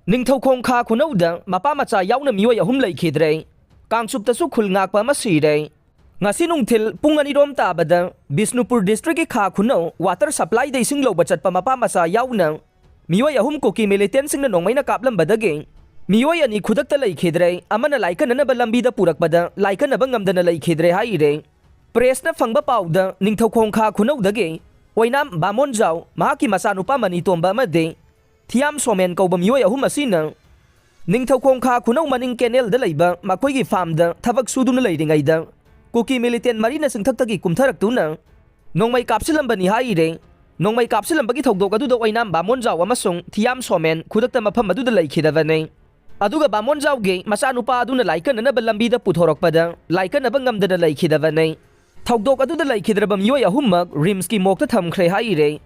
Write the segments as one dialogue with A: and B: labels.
A: ꯅꯤꯡꯊꯧꯈꯣꯡ ꯈꯥ ꯈꯨꯅꯧꯗ ꯃꯄꯥ ꯃꯆꯥ ꯌꯥꯎꯅ ꯃꯤꯑꯣꯏ ꯑꯍꯨꯝ ꯂꯩꯈꯤꯗ꯭ꯔꯦ꯫ ꯀꯥꯡꯆꯨꯞꯇꯁꯨ ꯈꯨꯜ ꯉꯥꯛꯄ ꯑꯃ ꯁꯤꯔꯦ꯫ ꯉꯁꯤ ꯅꯨꯡꯊꯤꯜ ꯄꯨꯡ 2 ꯇꯥꯕꯗ ꯕꯤꯁꯅꯨꯄꯨꯔ ꯗꯤꯁꯇ꯭ꯔꯤꯛꯀꯤ ꯈꯥ ꯈꯨꯅꯧ ꯋꯥꯇꯔ ꯁꯄ꯭ꯂꯥꯏꯗ ꯏꯁꯤꯡ ꯂꯧꯕ ꯆꯠꯄ ꯃꯄꯥ ꯃꯆꯥ ꯌꯥꯎꯅ ꯃꯤꯑꯣꯏ ꯑꯍꯨꯝ ꯀꯨꯀꯤ ꯃꯤꯂꯤꯇꯦꯟꯁꯤꯡꯅ ꯅꯣꯡꯃꯩꯅ ꯀꯥꯞꯂꯝꯕꯗꯒꯤ ꯃꯤꯑꯣꯏ ꯑꯅꯤ ꯈꯨꯗꯛꯇ ꯂꯩꯈꯤꯗ꯭ꯔꯦ, ꯑꯃꯅ ꯂꯥꯏꯀꯟꯅꯅꯕ ꯂꯝꯕꯤꯗ ꯄꯨꯔꯛꯄꯗ ꯂꯥꯏꯀꯟꯅꯕ ꯉꯝꯗꯅ ꯂꯩꯈꯤꯗ꯭ꯔꯦ ꯍꯥꯏꯔꯦ꯫ ꯄ꯭ꯔꯦꯁꯅ ꯐꯪꯕ ꯄꯥꯎꯗ ꯅꯤꯡꯊꯧꯈꯣꯡ ꯈꯥ ꯈꯨꯅꯧꯗꯒꯤ ꯑꯣꯏꯅꯥꯝ ꯕꯥꯃꯣꯟꯖꯥꯎ, ꯃꯍꯥꯛꯀꯤ ꯃꯆꯥꯅꯨꯄꯥ ꯃꯅꯤꯇꯣꯝꯕ ꯑꯃꯗꯤ ꯊꯤꯌꯥꯝ ꯁꯣꯃꯦꯟ ꯀꯧꯕ ꯃꯤꯑꯣꯏ ꯑꯍꯨꯝ ꯑꯁꯤꯅ ꯅꯤꯡꯊꯧꯈꯣꯡ ꯈꯥ ꯈꯨꯅꯧ ꯃꯅꯤꯡ ꯀꯦꯅꯦꯜꯗ ꯂꯩꯕ ꯃꯈꯣꯏꯒꯤ ꯐꯥꯔꯝꯗ ꯊꯕꯛ ꯁꯨꯗꯨꯅ ꯂꯩꯔꯤꯉꯩꯗ ꯀꯨꯀꯤ ꯃꯤꯂꯤꯇꯦꯟ ꯃꯔꯤꯅ ꯆꯤꯡꯊꯛꯇꯒꯤ ꯀꯨꯝꯊꯔꯛꯇꯨꯅ ꯅꯣꯡꯃꯩ ꯀꯥꯞꯁꯤꯜꯂꯝꯕꯅꯤ ꯍꯥꯏꯔꯦ꯫ ꯅꯣꯡꯃꯩ ꯀꯥꯞꯁꯤꯜꯂꯝꯕꯒꯤ ꯊꯧꯗꯣꯛ ꯑꯗꯨꯗ ꯑꯣꯏꯅꯥꯝ ꯕꯥꯃꯣꯟꯖꯥꯎ ꯑꯃꯁꯨꯡ ꯊꯤꯌꯥꯝ ꯁꯣꯃꯦꯟ ꯈꯨꯗꯛꯇ ꯃꯐꯝ ꯑꯗꯨꯗ ꯂꯩꯈꯤꯗꯕꯅꯤ꯫ ꯑꯗꯨꯒ ꯕꯥꯃꯣꯟꯖꯥꯎꯒꯤ ꯃꯆꯥꯅꯨꯄꯥ ꯑꯗꯨꯅ ꯂꯥꯏꯀꯟꯅꯅꯕ ꯂꯝꯕꯤꯗ ꯄꯨꯊꯣꯔꯛꯄꯗ ꯂꯥꯏꯀꯟꯅꯕ ꯉꯝꯗꯅ ꯂꯩꯈꯤꯗꯕꯅꯤ꯫ ꯊꯧꯗꯣꯛ ꯑꯗꯨꯗ ꯂꯩꯈꯤꯗ꯭ꯔꯕ ꯃꯤꯑꯣꯏ ꯑꯍꯨꯝꯃꯛ ꯔꯤꯝꯁꯀꯤ ꯃꯣꯛꯇ ꯊꯝꯈ꯭ꯔꯦ ꯍꯥꯏꯔꯦ꯫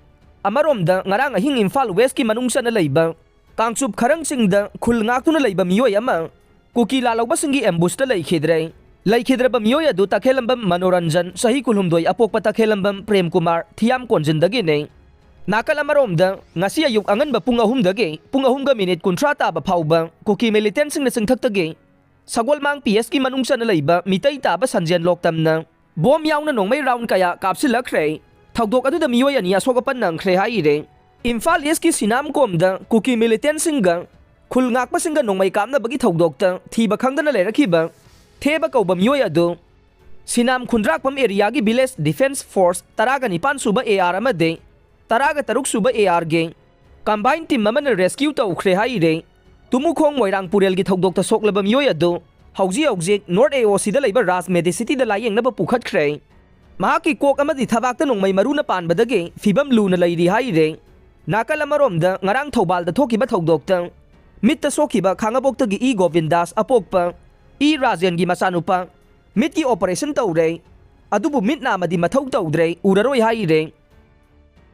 A: ꯑꯃꯔꯣꯝꯗ ꯉꯔꯥꯡ ꯑꯍꯤꯡ ꯏꯝꯐꯥꯜ ꯋꯦꯁꯀꯤ ꯃꯅꯨꯡ ꯆꯟꯅ ꯂꯩꯕ ꯀꯥꯡꯆꯨꯞ ꯈꯔꯪꯁꯤꯡꯗ ꯈꯨꯜ ꯉꯥꯛꯇꯨꯅ ꯂꯩꯕ ꯃꯤꯑꯣꯏ ꯑꯃ ꯀꯨꯀꯤ ꯂꯥꯜꯍꯧꯕꯁꯤꯡꯒꯤ ꯑꯦꯝꯕꯨꯁꯇ ꯂꯩꯈꯤꯗ꯭ꯔꯦ꯫ ꯂꯩꯈꯤꯗ꯭ꯔꯕ ꯃꯤꯑꯣꯏ ꯑꯗꯨ ꯇꯈꯦꯜꯂꯝꯕꯝ ꯃꯅꯣꯔꯟꯖꯟ, ꯆꯍꯤ 12, ꯑꯄꯣꯛꯄ ꯇꯈꯦꯜꯂꯝꯕꯝ ꯄ꯭ꯔꯦꯝꯀꯨꯃꯥꯔ, ꯊꯤꯌꯥꯝ ꯀꯣꯟꯖꯤꯟꯗꯒꯤꯅꯤ꯫ ꯅꯥꯀꯜ ꯑꯃꯔꯣꯝꯗ ꯉꯁꯤ ꯑꯌꯨꯛ ꯑꯉꯟꯕ ꯄꯨꯡ 3ꯗꯒꯤ ꯄꯨꯡ 3:30 ꯇꯥꯕ ꯐꯥꯎꯕ ꯀꯨꯀꯤ ꯃꯤꯂꯤꯇꯦꯟꯁꯤꯡꯅ ꯆꯤꯡꯊꯛꯇꯒꯤ ꯁꯒꯣꯜꯃꯥꯡ ꯄꯤꯑꯦꯁꯀꯤ ꯃꯅꯨꯡ ꯆꯟꯅ ꯂꯩꯕ ꯃꯤꯇꯩ ꯇꯥꯕ ꯁꯟꯖꯦꯟ ꯂꯣꯛꯇꯝꯅ ꯕꯣꯝ ꯌꯥꯎꯅ ꯅꯣꯡꯃꯩ ꯔꯥꯎꯟ ꯀꯌꯥ ꯀꯥꯞꯁꯤꯜꯂꯛꯈ꯭ꯔꯦ꯫ ꯊꯧꯗꯣꯛ ꯑꯗꯨꯗ ꯃꯤꯑꯣꯏ 2 ꯑꯁꯣꯛ ꯑꯄꯟ ꯅꯪꯈ꯭ꯔꯦ ꯍꯥꯏꯔꯦ꯫ ꯏꯝꯐꯥꯜ ꯏꯁꯀꯤ ꯁꯤꯅꯥꯝꯀꯣꯝꯗ ꯀꯨꯀꯤ ꯃꯤꯂꯤꯇꯦꯟꯁꯤꯡꯒ ꯈꯨꯜ ꯉꯥꯛꯄꯁꯤꯡꯒ ꯅꯣꯡꯃꯩ ꯀꯥꯞꯅꯕꯒꯤ ꯊꯧꯗꯣꯛꯇ ꯊꯤꯕ ꯈꯪꯗꯅ ꯂꯩꯔꯛꯈꯤꯕ ꯊꯦꯕ ꯀꯧꯕ ꯃꯤꯑꯣꯏ ꯑꯗꯨ ꯁꯤꯅꯥꯝ ꯈꯨꯟꯗ꯭ꯔꯥꯛꯄꯝ ꯑꯦꯔꯤꯌꯥꯒꯤ ꯚꯤꯂꯦꯖ ꯗꯤꯐꯦꯟꯁ ꯐꯣꯔꯁ 19 ꯁꯨꯕ AR ꯑꯃꯗꯤ 13 ꯁꯨꯕ ARꯒꯤ ꯀꯝꯕꯥꯏꯟ ꯇꯤꯝ ꯑꯃꯅ ꯔꯦꯁꯀ꯭ꯌꯨ ꯇꯧꯈ꯭ꯔꯦ ꯍꯥꯏꯔꯦ꯫ ꯇꯨꯃꯨꯈꯣꯡ ꯃꯣꯏꯔꯥꯡ ꯄꯨꯔꯦꯜꯒꯤ ꯊꯧꯗꯣꯛꯇ ꯁꯣꯛꯂꯕ ꯃꯤꯑꯣꯏ ꯑꯗꯨ ꯍꯧꯖꯤꯛ ꯅꯣꯔꯠ AOCꯗ ꯂꯩꯕ ꯔꯥꯖ ꯃꯦꯗꯤꯁꯤꯇꯤꯗ ꯂꯥꯌꯦꯡꯅꯕ ꯄꯨꯈꯠꯈ꯭ꯔꯦ꯫ ꯃꯍꯥꯛꯀꯤ ꯀꯣꯛ ꯑꯃꯗꯤ ꯊꯕꯥꯛꯇ ꯅꯣꯡꯃꯩ ꯃꯔꯨꯅ ꯄꯥꯟꯕꯗꯒꯤ ꯐꯤꯕꯝ ꯂꯨꯅ ꯂꯩꯔꯤ ꯍꯥꯏꯔꯦ꯫ ꯅꯥꯀꯜ ꯑꯃꯔꯣꯝꯗ ꯉꯔꯥꯡ ꯊꯧꯕꯥꯜꯗ ꯊꯣꯛꯈꯤꯕ ꯊꯧꯗꯣꯛꯇ ꯃꯤꯠꯇ ꯁꯣꯛꯈꯤꯕ ꯈꯥꯡꯉꯕꯣꯛꯇꯒꯤ ꯒꯣꯕꯤꯟꯗꯥꯁ, ꯑꯄꯣꯛꯄ ꯔꯥꯖꯦꯟꯒꯤ ꯃꯆꯥꯅꯨꯄꯥ ꯃꯤꯠꯀꯤ ꯑꯣꯄꯔꯦꯁꯟ ꯇꯧꯔꯦ, ꯑꯗꯨꯕꯨ ꯃꯤꯠ ꯅꯥꯝꯃꯗꯤ ꯃꯊꯧ ꯇꯧꯗ꯭ꯔꯦ, ꯎꯔꯔꯣꯏ ꯍꯥꯏꯔꯦ꯫